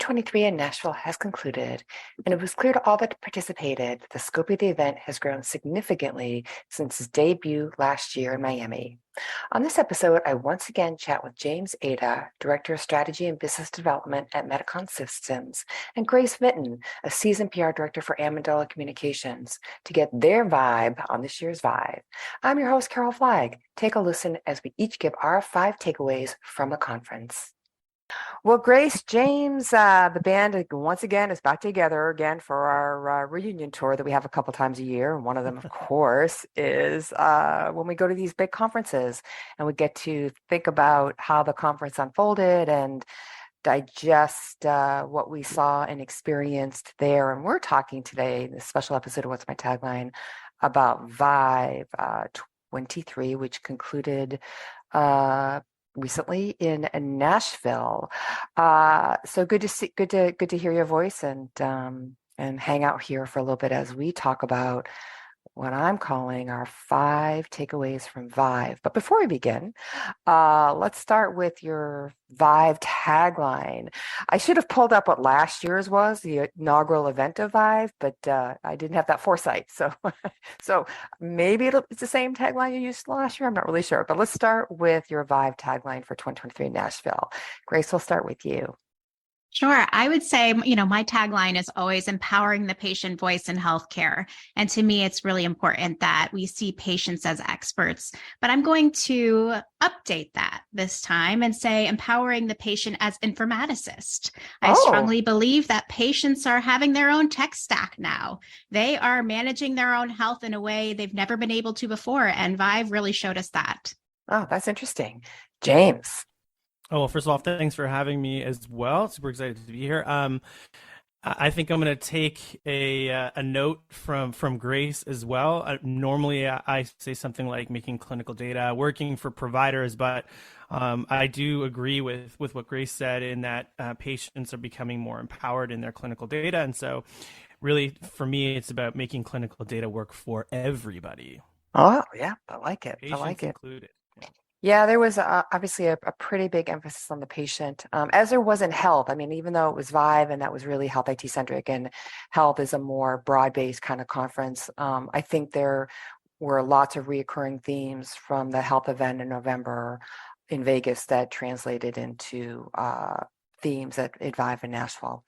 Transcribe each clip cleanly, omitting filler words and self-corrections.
2023 in Nashville has concluded, and it was clear to all that participated that the scope of the event has grown significantly since its debut last year in Miami. On this episode, I once again chat with James Aita, Director of Strategy and Business Development at Medicon Systems, and Grace Vinton, a seasoned PR Director for Amendola Communications, to get their vibe on this year's ViVE. I'm your host, Carol Flagg. Take a listen as we each give our 5 takeaways from the conference. Well, Grace, James, the band once again is back together again for our reunion tour that we have a couple times a year. And one of them, of course, is when we go to these big conferences and we get to think about how the conference unfolded and digest what we saw and experienced there. And we're talking today, this special episode of What's My Tagline, about ViVE 23, which concluded recently in Nashville. So good to hear your voice and hang out here for a little bit as we talk about what I'm calling our 5 takeaways from ViVE. But before we begin, let's start with your ViVE tagline. I should have pulled up what last year's was, the inaugural event of ViVE, but I didn't have that foresight. So, so maybe it's the same tagline you used last year. I'm not really sure. But let's start with your ViVE tagline for 2023 in Nashville. Grace, we'll start with you. Sure. I would say, my tagline is always empowering the patient voice in healthcare. And to me, it's really important that we see patients as experts. But I'm going to update that this time and say empowering the patient as informaticist. I strongly believe that patients are having their own tech stack now. They are managing their own health in a way they've never been able to before. And ViVE really showed us that. Oh, that's interesting. James. Oh, well, first of all, thanks for having me as well. Super excited to be here. I think I'm going to take a note from Grace as well. Normally, I say something like making clinical data, working for providers, but I do agree with what Grace said in that patients are becoming more empowered in their clinical data. And so really, for me, it's about making clinical data work for everybody. Oh, yeah, I like it. Patients I like it. Included. Yeah, there was obviously a pretty big emphasis on the patient, as there was in health. I mean, even though it was ViVE and that was really health IT centric, and health is a more broad-based kind of conference, I think there were lots of reoccurring themes from the health event in November in Vegas that translated into themes at ViVE in Nashville.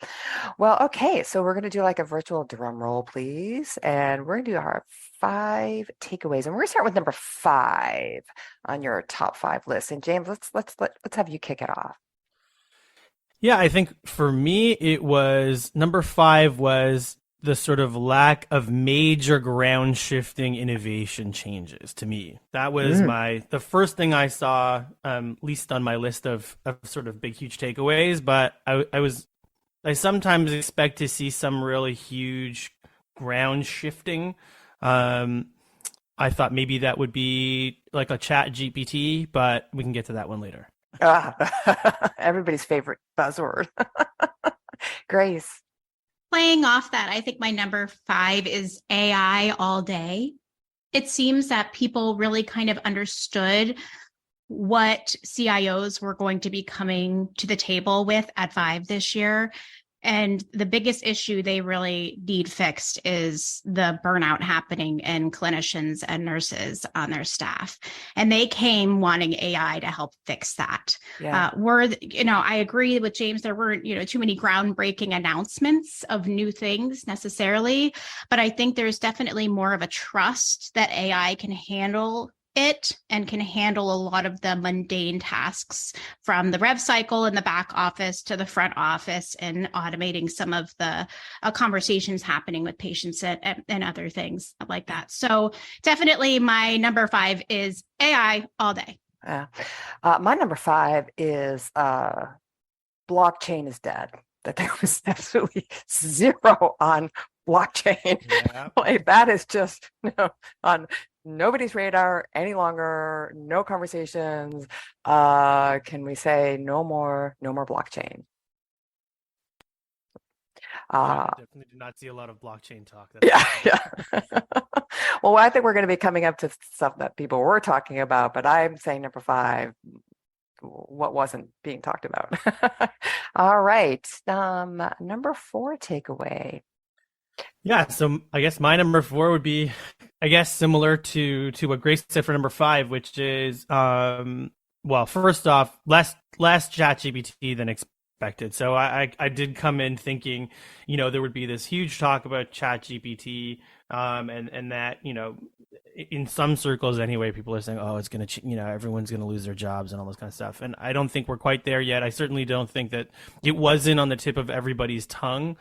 Well, okay, so we're going to do like a virtual drum roll, please, and we're going to do our 5 takeaways, and we're going to start with number 5 on your top 5 list. And James, let's have you kick it off. Yeah, I think for me, it was number 5 was the sort of lack of major ground shifting innovation changes to me. That was the first thing I saw, least on my list of sort of big, huge takeaways. But I sometimes expect to see some really huge ground shifting. I thought maybe that would be like a chat GPT, but we can get to that one later. Everybody's favorite buzzword. Grace. Playing off that, I think my number 5 is AI all day. It seems that people really kind of understood what CIOs were going to be coming to the table with at ViVE this year. And the biggest issue they really need fixed is the burnout happening in clinicians and nurses on their staff. And they came wanting AI to help fix that. Yeah. I agree with James. There weren't, too many groundbreaking announcements of new things necessarily, but I think there's definitely more of a trust that AI can handle it and can handle a lot of the mundane tasks from the rev cycle in the back office to the front office and automating some of the conversations happening with patients and other things like that. So definitely my number 5 is AI all day. Yeah. My number 5 is blockchain is dead. That there was absolutely zero on blockchain. Yeah. Like, that is just on nobody's radar any longer. No conversations. Can we say no more blockchain? Definitely did not see a lot of blockchain talk. Yeah. Well, I think we're going to be coming up to stuff that people were talking about, but I'm saying number 5 what wasn't being talked about. All right. Number 4 takeaway. Yeah, so I guess my number 4 would be, I guess, similar to what Grace said for number 5, which is, well, first off, less ChatGPT than expected. So I did come in thinking, there would be this huge talk about ChatGPT, and that, in some circles anyway, people are saying, oh, it's going to, everyone's going to lose their jobs and all this kind of stuff. And I don't think we're quite there yet. I certainly don't think that it wasn't on the tip of everybody's tongue.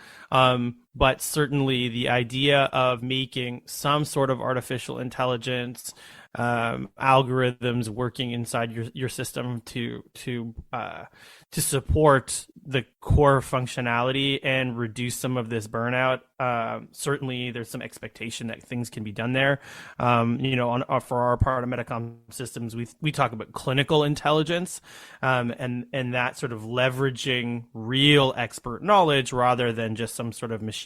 But certainly the idea of making some sort of artificial intelligence algorithms working inside your system to support the core functionality and reduce some of this burnout. Certainly, there's some expectation that things can be done there. For our part of Medicom systems, we talk about clinical intelligence, and that sort of leveraging real expert knowledge rather than just some sort of machine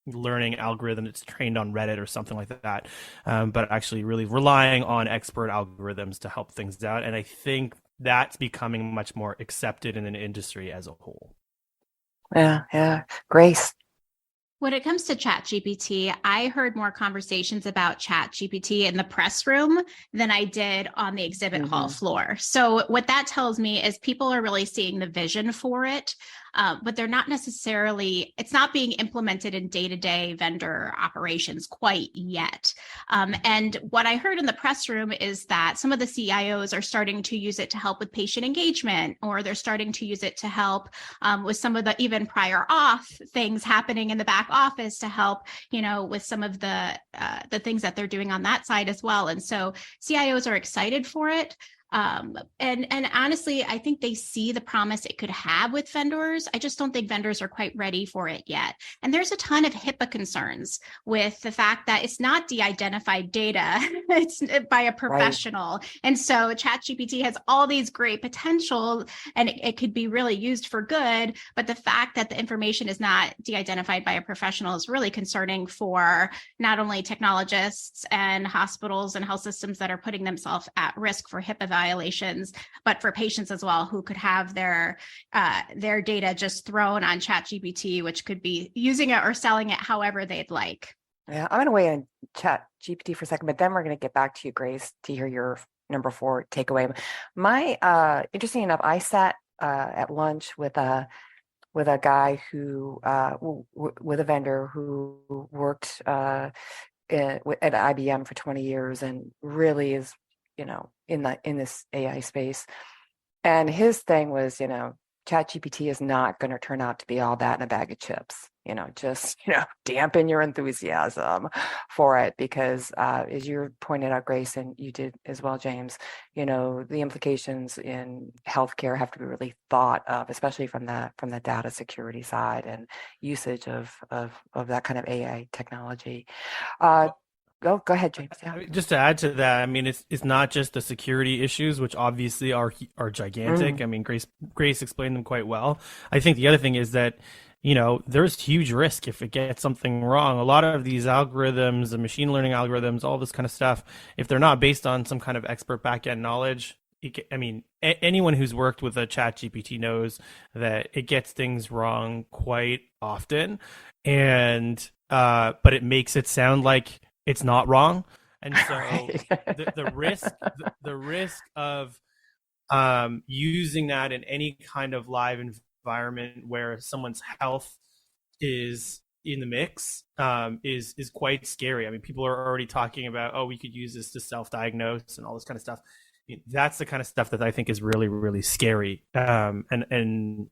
learning algorithm that's trained on Reddit or something like that, but actually really relying on expert algorithms to help things out. And I think that's becoming much more accepted in an industry as a whole. Yeah. Grace. When it comes to ChatGPT, I heard more conversations about ChatGPT in the press room than I did on the exhibit hall floor. So what that tells me is people are really seeing the vision for it, but they're not necessarily, it's not being implemented in day-to-day vendor operations quite yet. And what I heard in the press room is that some of the CIOs are starting to use it to help with patient engagement, or they're starting to use it to help with some of the even prior auth things happening in the back office to help, with some of the things that they're doing on that side as well. And so CIOs are excited for it. And honestly, I think they see the promise it could have with vendors. I just don't think vendors are quite ready for it yet. And there's a ton of HIPAA concerns with the fact that it's not de-identified data, it's by a professional. Right. And so ChatGPT has all these great potential and it could be really used for good. But the fact that the information is not de-identified by a professional is really concerning for not only technologists and hospitals and health systems that are putting themselves at risk for HIPAA violations, but for patients as well who could have their data just thrown on ChatGPT, which could be using it or selling it however they'd like. Yeah, I'm going to weigh in ChatGPT for a second, but then we're going to get back to you, Grace, to hear your number 4 takeaway. My interesting enough, I sat at lunch with a guy who with a vendor who worked at IBM for 20 years and really is in this AI space. And his thing was, ChatGPT is not going to turn out to be all that in a bag of chips. Just dampen your enthusiasm for it, because as you pointed out, Grace, and you did as well, James, the implications in healthcare have to be really thought of, especially from the data security side and usage of that kind of AI technology. Go ahead, James. Yeah. Just to add to that, I mean, it's not just the security issues, which obviously are gigantic. I mean, Grace explained them quite well. I think the other thing is that, there's huge risk if it gets something wrong. A lot of these algorithms, the machine learning algorithms, all this kind of stuff, if they're not based on some kind of expert back-end knowledge, anyone who's worked with a ChatGPT knows that it gets things wrong quite often, and but it makes it sound like it's not wrong. And so the risk of using that in any kind of live environment where someone's health is in the mix is quite scary. I mean, people are already talking about, we could use this to self-diagnose and all this kind of stuff. That's the kind of stuff that I think is really, really scary. And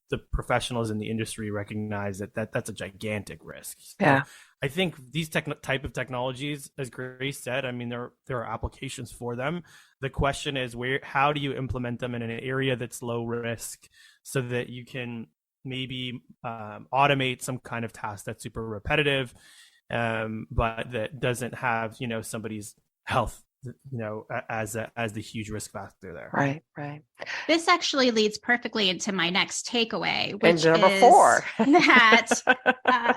the professionals in the industry recognize that that's a gigantic risk. So yeah. I think these type of technologies, as Grace said, I mean, there are applications for them. The question is how do you implement them in an area that's low risk so that you can maybe automate some kind of task that's super repetitive, but that doesn't have, somebody's health as the huge risk factor there. Right, right. This actually leads perfectly into my next takeaway, And which number is 4. that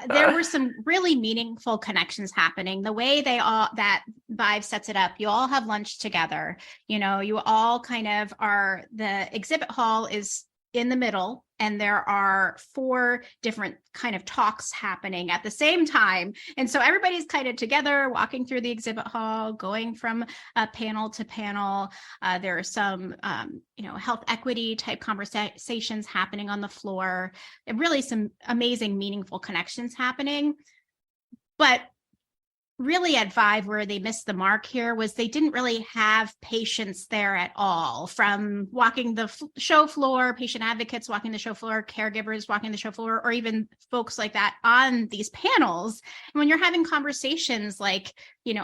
there were some really meaningful connections happening. The way that ViVE sets it up, you all have lunch together. You all kind of are, the exhibit hall is in the middle, and there are 4 different kind of talks happening at the same time. And so everybody's kind of together, walking through the exhibit hall, going from panel to panel. There are some, health equity type conversations happening on the floor, and really some amazing, meaningful connections happening. But really at ViVE, where they missed the mark here was they didn't really have patients there at all, from walking the show floor, patient advocates walking the show floor, caregivers walking the show floor, or even folks like that on these panels. And when you're having conversations like,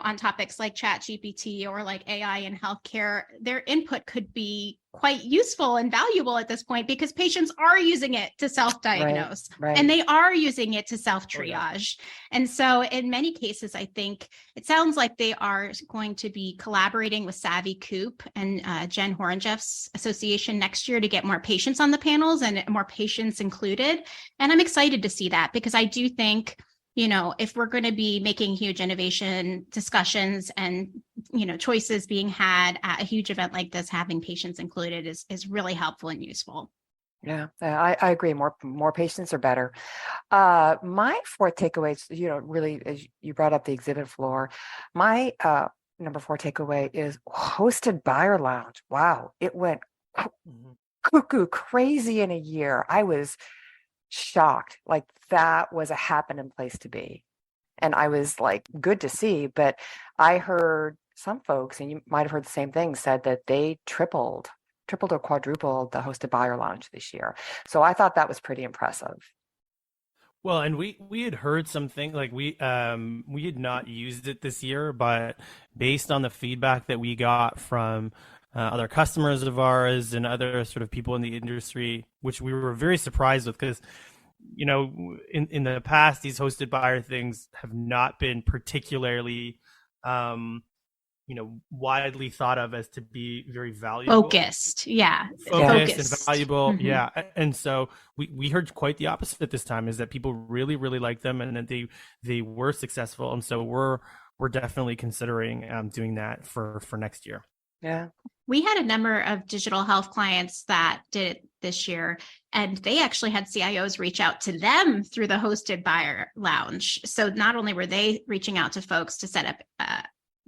on topics like ChatGPT or like AI in healthcare, their input could be quite useful and valuable at this point, because patients are using it to self-diagnose, right. And they are using it to self-triage. And so in many cases, I think it sounds like they are going to be collaborating with Savvy Coop and Jen Horonjeff's association next year to get more patients on the panels and more patients included. And I'm excited to see that, because I do think, if we're going to be making huge innovation discussions and, choices being had at a huge event like this, having patients included is really helpful and useful. Yeah, I agree. More patients are better. My 4th takeaway is, really, as you brought up the exhibit floor, my number 4 takeaway is hosted buyer lounge. Wow, it went cuckoo crazy in a year. I was shocked. Like, that was a happening place to be. And I was like, good to see. But I heard some folks, and you might have heard the same thing, said that they tripled or quadrupled the hosted buyer lounge this year. So I thought that was pretty impressive. Well, and we had heard something like we had not used it this year, but based on the feedback that we got from other customers of ours and other sort of people in the industry, which we were very surprised with, because in the past, these hosted buyer things have not been particularly widely thought of as to be very valuable. Focused and valuable. Mm-hmm. Yeah. And so we heard quite the opposite this time, is that people really, really liked them, and that they were successful. And so we're definitely considering doing that for next year. Yeah. We had a number of digital health clients that did it this year, and they actually had CIOs reach out to them through the hosted buyer lounge. So not only were they reaching out to folks to set up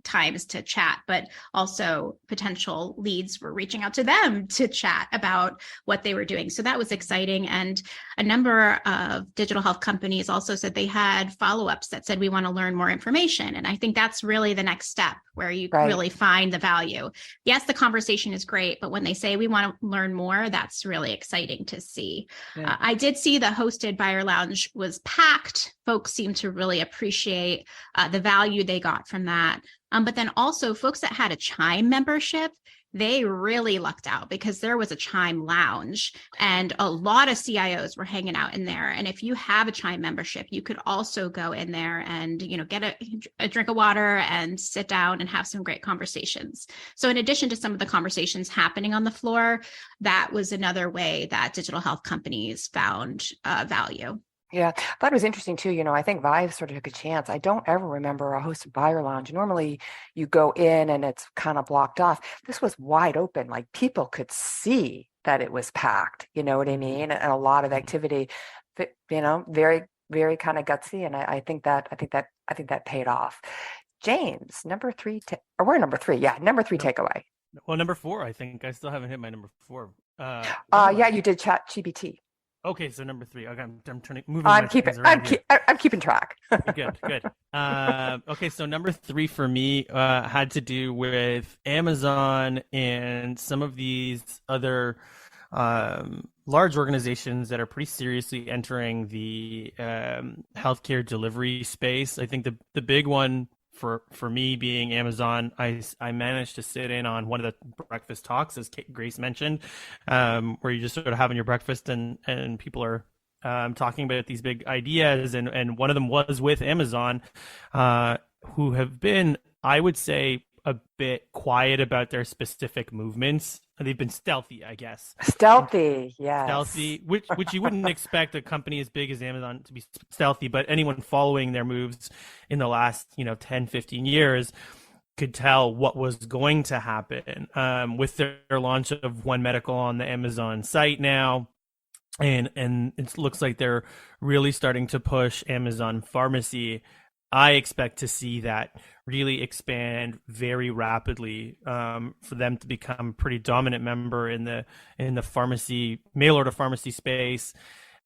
times to chat, but also potential leads were reaching out to them to chat about what they were doing. So that was exciting. And a number of digital health companies also said they had follow-ups that said, we want to learn more information. And I think that's really the next step, where you really find the value. Yes, the conversation is great, but when they say we want to learn more, that's really exciting to see. Yeah. I did see the hosted buyer lounge was packed. Folks seem to really appreciate the value they got from that. But then also folks that had a Chime membership, they really lucked out, because there was a Chime lounge and a lot of CIOs were hanging out in there. And if you have a Chime membership, you could also go in there and, get a drink of water and sit down and have some great conversations. So in addition to some of the conversations happening on the floor, that was another way that digital health companies found value. Yeah, I thought it was interesting too. I think ViVE sort of took a chance. I don't ever remember a hosted buyer lounge. Normally you go in and it's kind of blocked off. This was wide open. Like, people could see that it was packed, you know what I mean? And a lot of activity, very, very kind of gutsy. And I think that paid off. James, number 3, we're number 3. Yeah. Number 3 takeaway. Well, number 4, I think I still haven't hit my number 4. Yeah, you did ChatGPT. Okay, so number 3. Okay, I'm turning. I'm keeping track. Good. Okay, so number 3 for me had to do with Amazon and some of these other large organizations that are pretty seriously entering the healthcare delivery space. I think the big one for me being Amazon, I managed to sit in on one of the breakfast talks, as Grace mentioned, where you're just sort of having your breakfast and people are talking about these big ideas. And one of them was with Amazon, who have been, I would say, a bit quiet about their specific movements. They've been stealthy, I guess. Stealthy, yes. Stealthy, which you wouldn't expect a company as big as Amazon to be stealthy, but anyone following their moves in the last 10, 15 years could tell what was going to happen with their launch of One Medical on the Amazon site now. And it looks like they're really starting to push Amazon Pharmacy. I expect to see that really expand very rapidly for them to become a pretty dominant member in the pharmacy, mail order pharmacy space,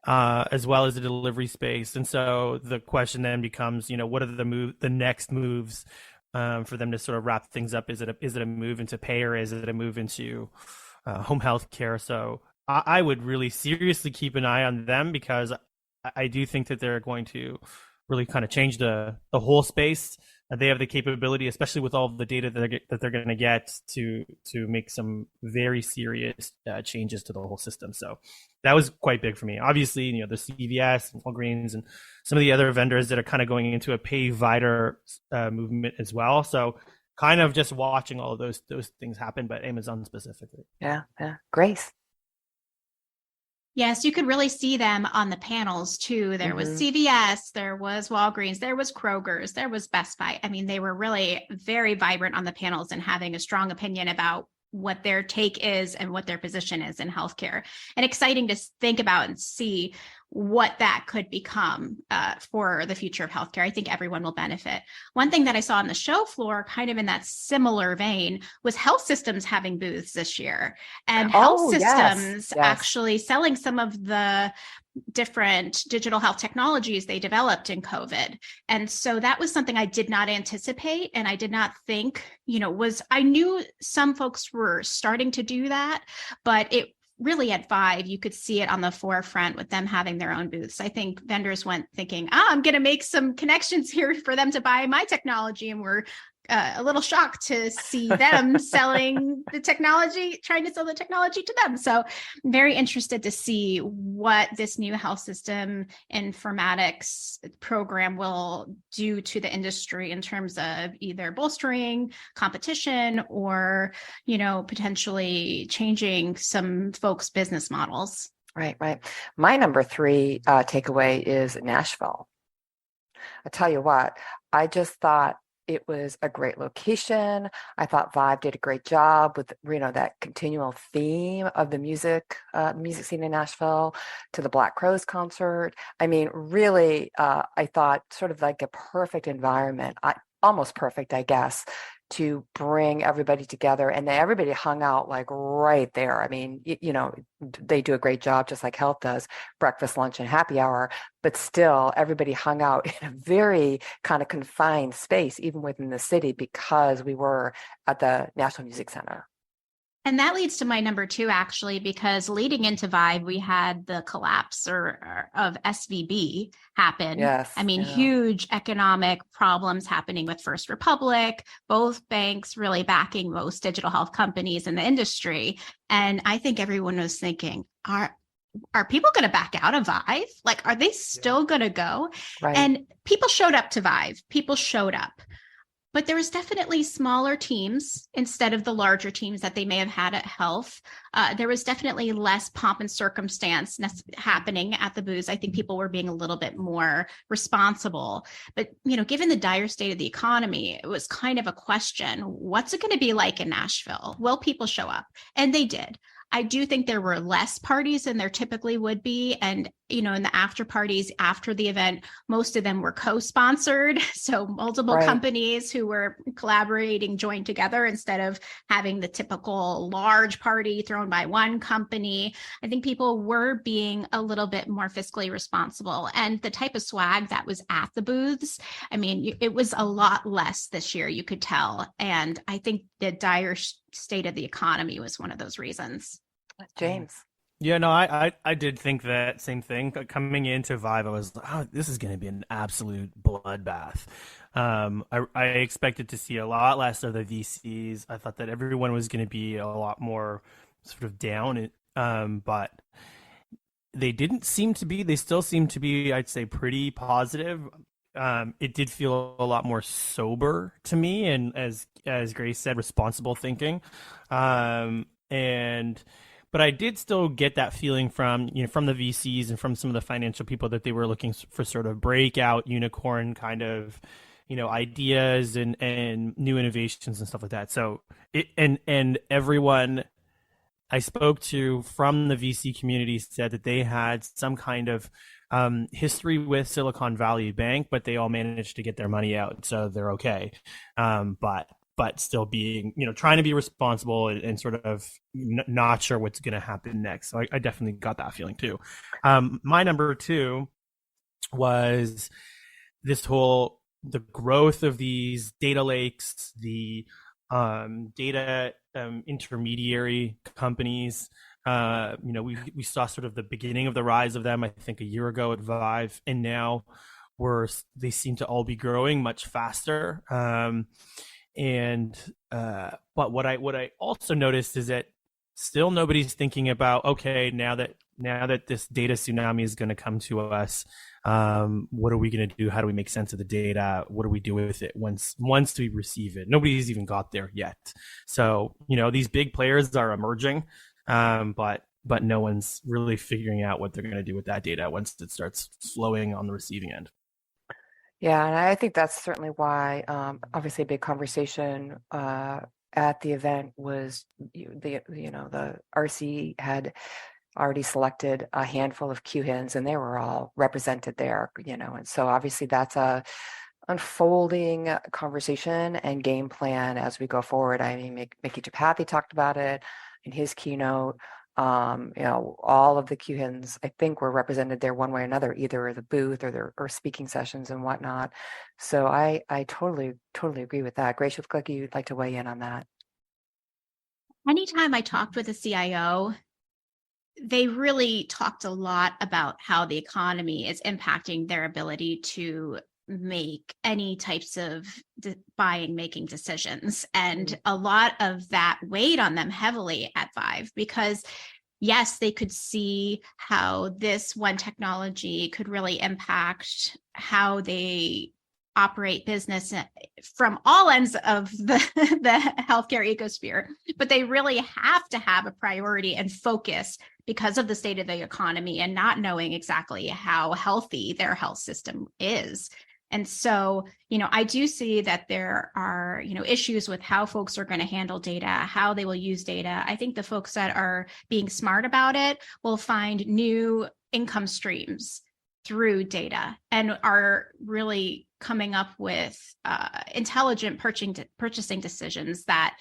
as well as the delivery space. And so the question then becomes, what are the next moves for them to sort of wrap things up? Is it a move into payer? Is it a move into home health care? So I would really seriously keep an eye on them, because I do think that they're going to really kind of change the whole space. They have the capability, especially with all the data that they're going to get, to make some very serious changes to the whole system. So that was quite big for me. Obviously, the CVS and Walgreens and some of the other vendors that are kind of going into a pay vider movement as well. So kind of just watching all of those things happen, but Amazon specifically. Yeah. Grace. Yes, you could really see them on the panels too. There was CVS, there was Walgreens, there was Kroger's, there was Best Buy. I mean, they were really very vibrant on the panels and having a strong opinion about what their take is and what their position is in healthcare. And exciting to think about and see what that could become for the future of healthcare. I think everyone will benefit. One thing that I saw on the show floor, kind of in that similar vein, was health systems having booths this year, and health systems actually selling some of the different digital health technologies they developed in COVID. And so that was something I did not anticipate. And I did not think, I knew some folks were starting to do that, but it really at ViVE, you could see it on the forefront with them having their own booths. I think vendors went thinking, I'm going to make some connections here for them to buy my technology. And we're a little shocked to see them selling the technology, trying to sell the technology to them. So I'm very interested to see what this new health system informatics program will do to the industry in terms of either bolstering competition or, potentially changing some folks' business models. Right. My number 3 takeaway is Nashville. I tell you what, I just thought it was a great location. I thought ViVE did a great job with, that continual theme of the music scene in Nashville, to the Black Crowes concert. I mean, really, I thought sort of like a perfect environment, almost perfect, I guess, to bring everybody together. And everybody hung out like right there. I mean, they do a great job, just like health does, breakfast, lunch, and happy hour, but still everybody hung out in a very kind of confined space, even within the city, because we were at the National Music Center. And that leads to my number 2, actually, because leading into ViVE, we had the collapse of SVB happen. Yes. I mean, huge economic problems happening with First Republic, both banks really backing most digital health companies in the industry. And I think everyone was thinking, are people going to back out of ViVE? Like, are they still going to go? Right. And people showed up to ViVE. People showed up. But there was definitely smaller teams instead of the larger teams that they may have had at health. There was definitely less pomp and circumstance happening at the booths. I think people were being a little bit more responsible. But, given the dire state of the economy, it was kind of a question, what's it going to be like in Nashville? Will people show up? And they did. I do think there were less parties than there typically would be. And, in the after parties after the event, most of them were co-sponsored. So multiple companies who were collaborating joined together instead of having the typical large party thrown by one company. I think people were being a little bit more fiscally responsible. And the type of swag that was at the booths, I mean, it was a lot less this year, you could tell. And I think the dire state of the economy was one of those reasons. James. Yeah, no, I did think that same thing. Coming into ViVE, I was, this is going to be an absolute bloodbath. I expected to see a lot less of the VCs. I thought that everyone was going to be a lot more sort of down, but they didn't seem to be. They still seem to be, I'd say, pretty positive. it did feel a lot more sober to me, and as Grace said, responsible thinking. And but I did still get that feeling from from the VCs and from some of the financial people that they were looking for sort of breakout unicorn kind of ideas and new innovations and stuff like that. So and everyone I spoke to from the VC community said that they had some kind of history with Silicon Valley Bank, but they all managed to get their money out, so they're okay. But still being, trying to be responsible and sort of not sure what's going to happen next. So I definitely got that feeling too. My number two was the growth of these data lakes, the data intermediary companies. We saw sort of the beginning of the rise of them, I think, a year ago at ViVE, and now they seem to all be growing much faster. But what I also noticed is that still nobody's thinking about, okay, now that this data tsunami is going to come to us, what are we going to do? How do we make sense of the data? What do we do with it once we receive it? Nobody's even got there yet. So, these big players are emerging, but no one's really figuring out what they're going to do with that data once it starts flowing on the receiving end. Yeah, and I think that's certainly why, obviously, a big conversation at the event was the RC had already selected a handful of QHINs, and they were all represented there, and so obviously that's a unfolding conversation and game plan as we go forward. I mean, Mickey Chapathy talked about it in his keynote. All of the QHINs, I think, were represented there one way or another, either at the booth or speaking sessions and whatnot. So I totally agree with that. Grace, looks like you'd like to weigh in on that. Anytime I talked with a CIO, they really talked a lot about how the economy is impacting their ability to make any types of making decisions. And a lot of that weighed on them heavily at ViVE, because yes, they could see how this one technology could really impact how they operate business from all ends of the healthcare ecosphere, but they really have to have a priority and focus because of the state of the economy and not knowing exactly how healthy their health system is. And so, I do see that there are, issues with how folks are going to handle data, how they will use data. I think the folks that are being smart about it will find new income streams through data and are really coming up with intelligent purchasing decisions that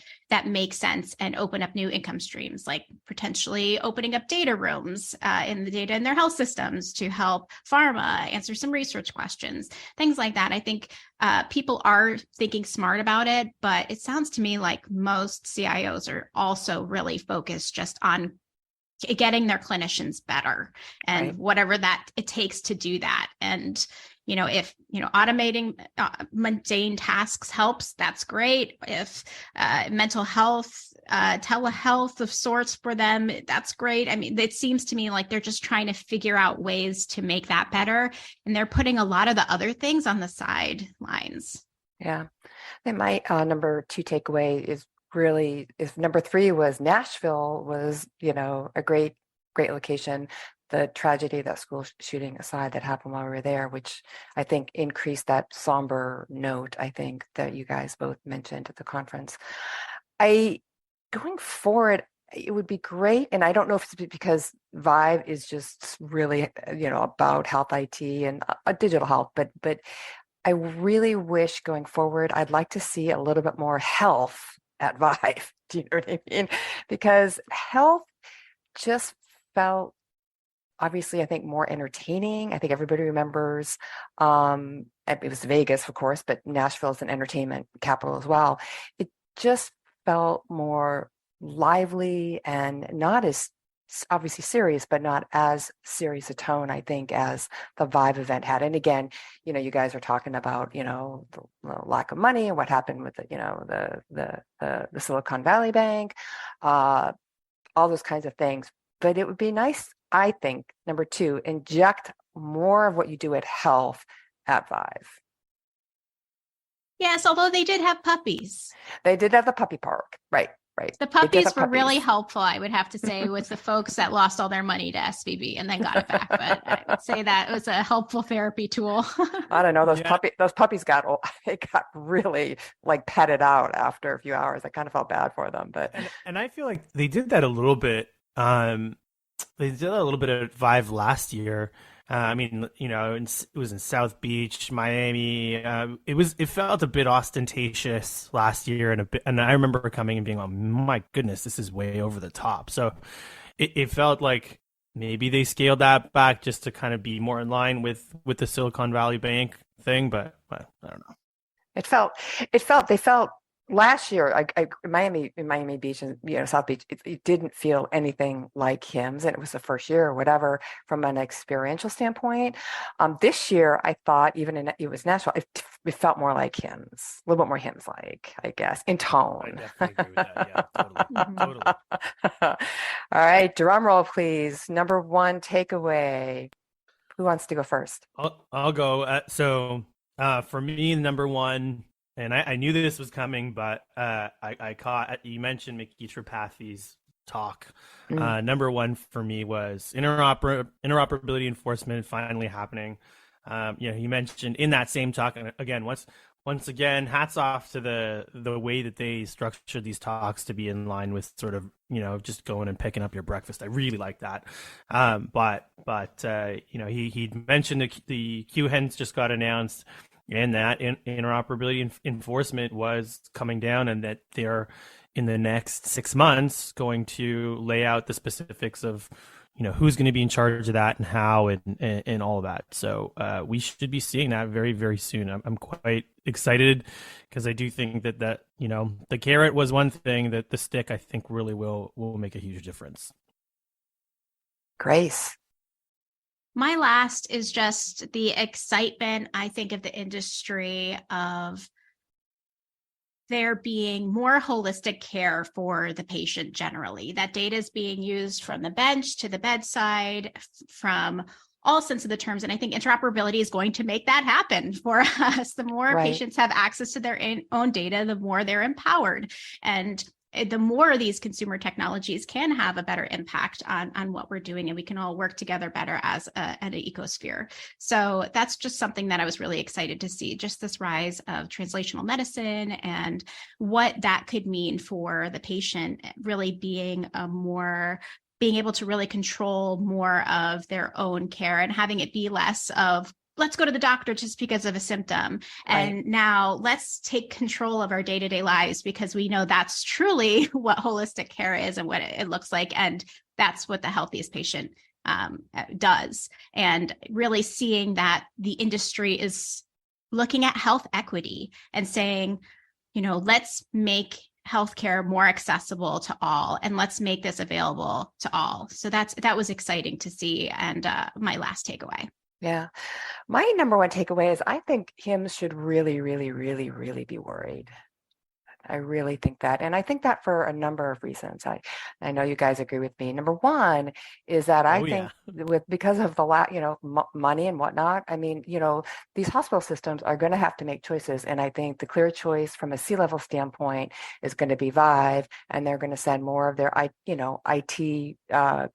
make sense and open up new income streams, like potentially opening up data rooms in the data in their health systems to help pharma answer some research questions, things like that. I think people are thinking smart about it, but it sounds to me like most CIOs are also really focused just on getting their clinicians better and right. Whatever that it takes to do that. And if automating mundane tasks helps, that's great. If mental health, telehealth of sorts for them, that's great. I mean, it seems to me like they're just trying to figure out ways to make that better, and they're putting a lot of the other things on the sidelines. Yeah, and my number two takeaway is really, if number three was Nashville was, a great location. The tragedy of that school shooting aside that happened while we were there, which I think increased that somber note, I think, that you guys both mentioned at the conference. Going forward, it would be great, and I don't know if it's because ViVE is just really, about health IT and digital health, but I really wish going forward, I'd like to see a little bit more health at ViVE. Do you know what I mean? Because health just felt, obviously, I think, more entertaining. I think everybody remembers, it was Vegas, of course, but Nashville is an entertainment capital as well. It just felt more lively and not as obviously serious, but not as serious a tone, I think, as the ViVE event had. And again, you guys are talking about, the lack of money and what happened with the Silicon Valley Bank, all those kinds of things. But it would be nice, I think, number two, inject more of what you do at health at ViVE. Yes, although they did have puppies. They did have the puppy park. Right. Right. The They did puppies have were really puppies. helpful, I would have to say, with the folks that lost all their money to SVB and then got it back. But I would say that was a helpful therapy tool. I don't know. Yeah, Those puppies got they got really like petted out after a few hours. I kind of felt bad for them, but and I feel like they did that a little bit. They did that a little bit at ViVE last year. I mean, it was in South Beach, Miami. It felt a bit ostentatious last year, and I remember coming and being, oh my goodness, this is way over the top. So it felt like maybe they scaled that back just to kind of be more in line with the Silicon Valley Bank thing, but I don't know. they felt last year. In Miami Beach and South Beach, it didn't feel anything like Hims, and it was the first year or whatever from an experiential standpoint. This year, I thought it was Nashville. It felt more like Hims, a little bit more Hims like, I guess, in I tone. definitely agree with that. Yeah, totally, totally. All right, drum roll, please. Number one takeaway. Who wants to go first? I'll go. For me, number one, and I knew this was coming, but I caught you mentioned Mickey Tripathi's talk. Number one for me was interoperability enforcement finally happening. He mentioned in that same talk, and again, once again, hats off to the way that they structured these talks to be in line with sort of, just going and picking up your breakfast. I really like that. He mentioned the QHENs just got announced, and that interoperability enforcement was coming down, and that they're in the next 6 months going to lay out the specifics of who's going to be in charge of that and how and all of that. So we should be seeing that very, very soon. I'm quite excited because I do think that the carrot was one thing, that the stick I think really will make a huge difference. Grace. My last is just the excitement, I think, of the industry of there being more holistic care for the patient generally. That data is being used from the bench to the bedside, from all sense of the terms. And I think interoperability is going to make that happen for us. The more patients have access to their own data, the more they're empowered. And the more these consumer technologies can have a better impact on what we're doing, and we can all work together better as an ecosphere. So that's just something that I was really excited to see, just this rise of translational medicine and what that could mean for the patient, really being able to really control more of their own care and having it be less of, let's go to the doctor just because of a symptom. And now let's take control of our day-to-day lives, because we know that's truly what holistic care is and what it looks like. And that's what the healthiest patient does. And really seeing that the industry is looking at health equity and saying, let's make healthcare more accessible to all, and let's make this available to all. So that was exciting to see. And my last takeaway. Yeah. My number one takeaway is I think Hims should really, really, really, really be worried. I really think that. And I think that for a number of reasons. I know you guys agree with me. Number one is that I think because of the money and whatnot, I mean, these hospital systems are going to have to make choices. And I think the clear choice from a C-level standpoint is going to be ViVE, and they're going to send more of their, IT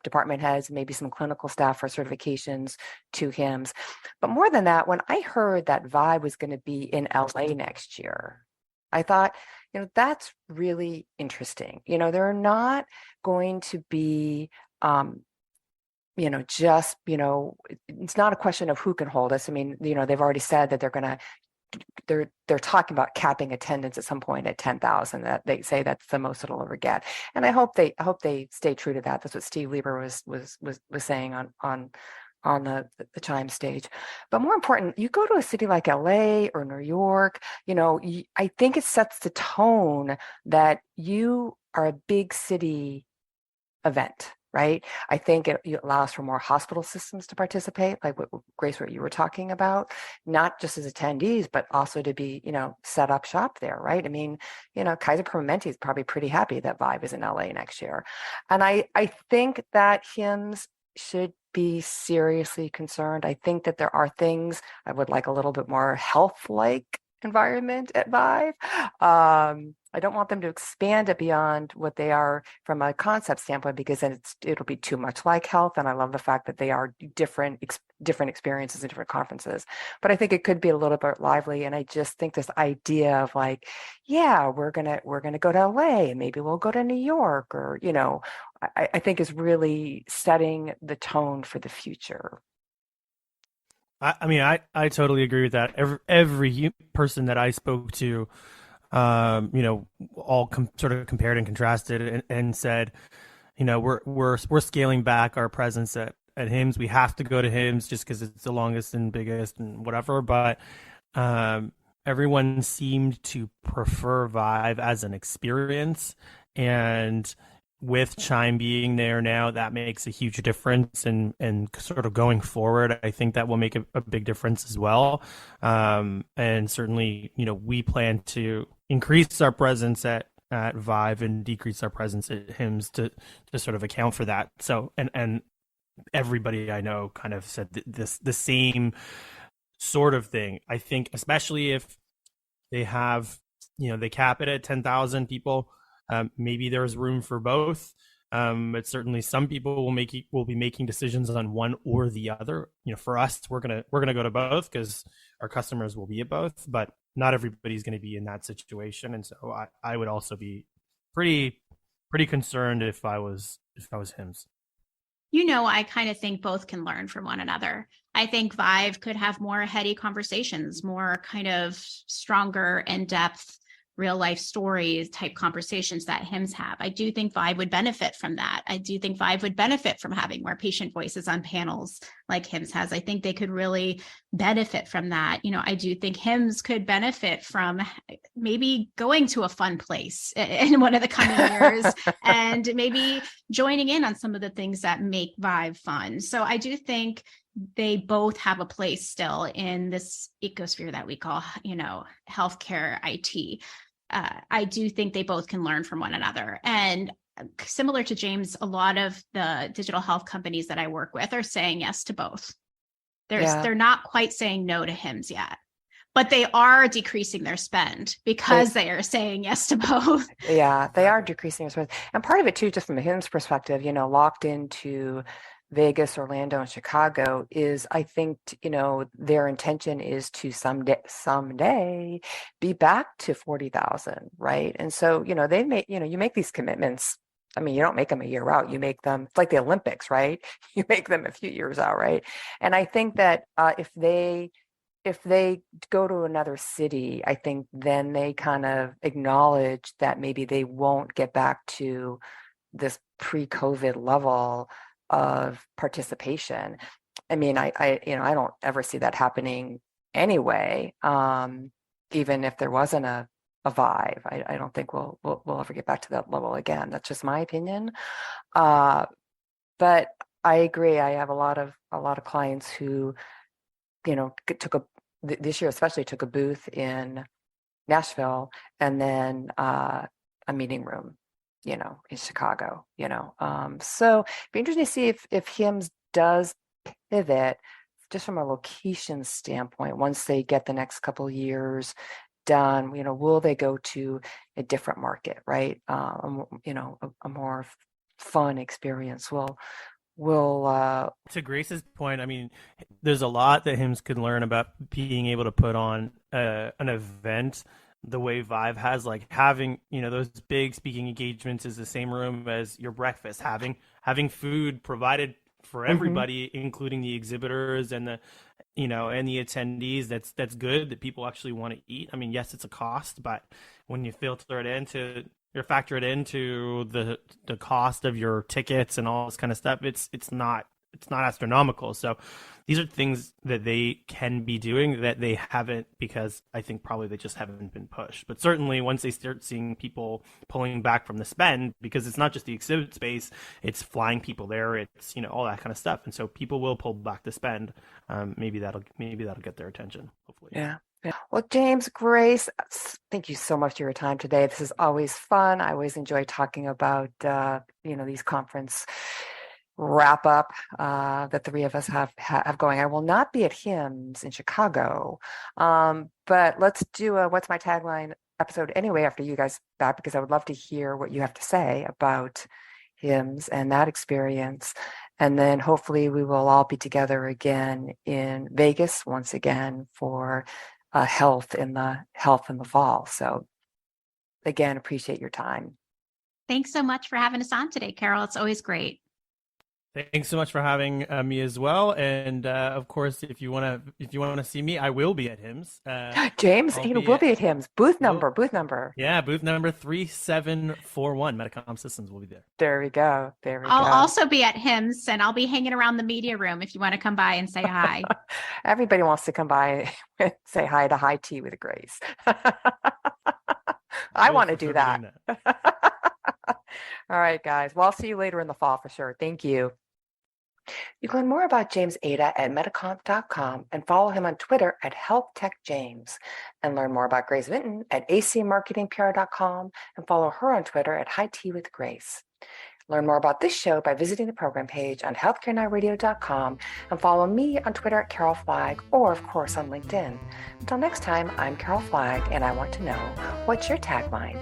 department heads, maybe some clinical staff for certifications to Hims. But more than that, when I heard that ViVE was going to be in LA next year, I thought, that's really interesting. They're not going to be, it's not a question of who can hold us. I mean, they've already said that they're talking about capping attendance at some point at 10,000. That they say that's the most it'll ever get. And I hope they stay true to that. That's what Steve Lieber was saying on the Chime stage. But more important, you go to a city like LA or New York, I think it sets the tone that you are a big city event, right? I think it allows for more hospital systems to participate, like what Grace, what you were talking about, not just as attendees, but also to be, set up shop there, right? I mean, Kaiser Permanente is probably pretty happy that ViVE is in LA next year. And I think that Hims should be seriously concerned. I think that there are things I would like a little bit more health-like environment at ViVE. I don't want them to expand it beyond what they are from a concept standpoint, because then it'll be too much like health. And I love the fact that they are different experiences and different conferences. But I think it could be a little bit lively. And I just think this idea of like, yeah, we're gonna go to LA and maybe we'll go to New York, or I think is really setting the tone for the future. I mean, I totally agree with that. Every person that I spoke to, all sort of compared and contrasted and said, we're scaling back our presence at HIMSS. We have to go to HIMSS just because it's the longest and biggest and whatever. But everyone seemed to prefer ViVE as an experience, and with Chime being there now, that makes a huge difference. And sort of going forward, I think that will make a big difference as well. And certainly, we plan to increase our presence at ViVE and decrease our presence at HIMSS to sort of account for that. So, and everybody I know kind of said the same sort of thing. I think, especially if they have, they cap it at 10,000 people. Maybe there's room for both, but certainly some people will be making decisions on one or the other. For us, we're gonna go to both because our customers will be at both, but not everybody's going to be in that situation. And so I would also be pretty concerned if I was HIMSS. I kind of think both can learn from one another. I think ViVE could have more heady conversations, more kind of stronger, in-depth, real life stories type conversations that HIMSS have. I do think ViVE would benefit from that. I do think ViVE would benefit from having more patient voices on panels like HIMSS has. I think they could really benefit from that. I do think HIMSS could benefit from maybe going to a fun place in one of the coming years and maybe joining in on some of the things that make ViVE fun. So I do think they both have a place still in this ecosphere that we call, healthcare IT. I do think they both can learn from one another. And similar to James, a lot of the digital health companies that I work with are saying yes to both. They're not quite saying no to HIMSS yet, but they are decreasing their spend because they are saying yes to both. Yeah, they are decreasing their spend. And part of it too, just from a HIMSS perspective, locked into Vegas, Orlando, and Chicago is, I think, their intention is to someday be back to 40,000, right? And so, they make, you make these commitments. I mean, you don't make them a year out. You make them, it's like the Olympics, right? You make them a few years out, right? And I think that if they go to another city, I think then they kind of acknowledge that maybe they won't get back to this pre-COVID level of participation. I mean, I don't ever see that happening anyway. Even if there wasn't a ViVE, I don't think we'll ever get back to that level again. That's just my opinion. But I agree. I have a lot of clients who, this year especially took a booth in Nashville and then a meeting room in Chicago, so it'd be interesting to see if HIMSS does pivot just from a location standpoint. Once they get the next couple of years done, will they go to a different market, right? A more fun experience. Will to Grace's point, I mean, there's a lot that HIMSS could learn about being able to put on an event the way ViVE has, like having, those big speaking engagements is the same room as your breakfast, having food provided for everybody, including the exhibitors and the, and the attendees. That's good that people actually want to eat. I mean, yes, it's a cost, but when you factor it into the cost of your tickets and all this kind of stuff, it's not astronomical. So these are things that they can be doing that they haven't, because I think probably they just haven't been pushed. But certainly once they start seeing people pulling back from the spend, because it's not just the exhibit space, it's flying people there, it's all that kind of stuff, and so people will pull back the spend. Maybe that'll get their attention, hopefully. Yeah. Well, James, Grace, thank you so much for your time today. This is always fun. I always enjoy talking about these conference wrap up that the three of us have going. I will not be at HIMSS in Chicago, but let's do a What's My Tagline episode anyway after you guys back, because I would love to hear what you have to say about HIMSS and that experience. And then hopefully we will all be together again in Vegas once again for health in the fall. So again, appreciate your time. Thanks so much for having us on today, Carol. It's always great. Thanks so much for having me as well. And of course, if you want to see me, I will be at HIMSS. James, we'll be at HIMSS. Booth number. Yeah, booth number 3741. Metacom Systems will be there. There we go. I'll also be at HIMSS, and I'll be hanging around the media room if you want to come by and say hi. Everybody wants to come by and say hi to High Tea with Grace. I want to do that. All right, guys. Well, I'll see you later in the fall for sure. Thank you. You can learn more about James Aita at Metacom.com and follow him on Twitter at HealthTechJames. And learn more about Grace Vinton at acmarketingpr.com and follow her on Twitter at High Tea with Grace. Learn more about this show by visiting the program page on healthcarenowradio.com and follow me on Twitter at Carol Flagg or, of course, on LinkedIn. Until next time, I'm Carol Flagg, and I want to know, what's your tagline?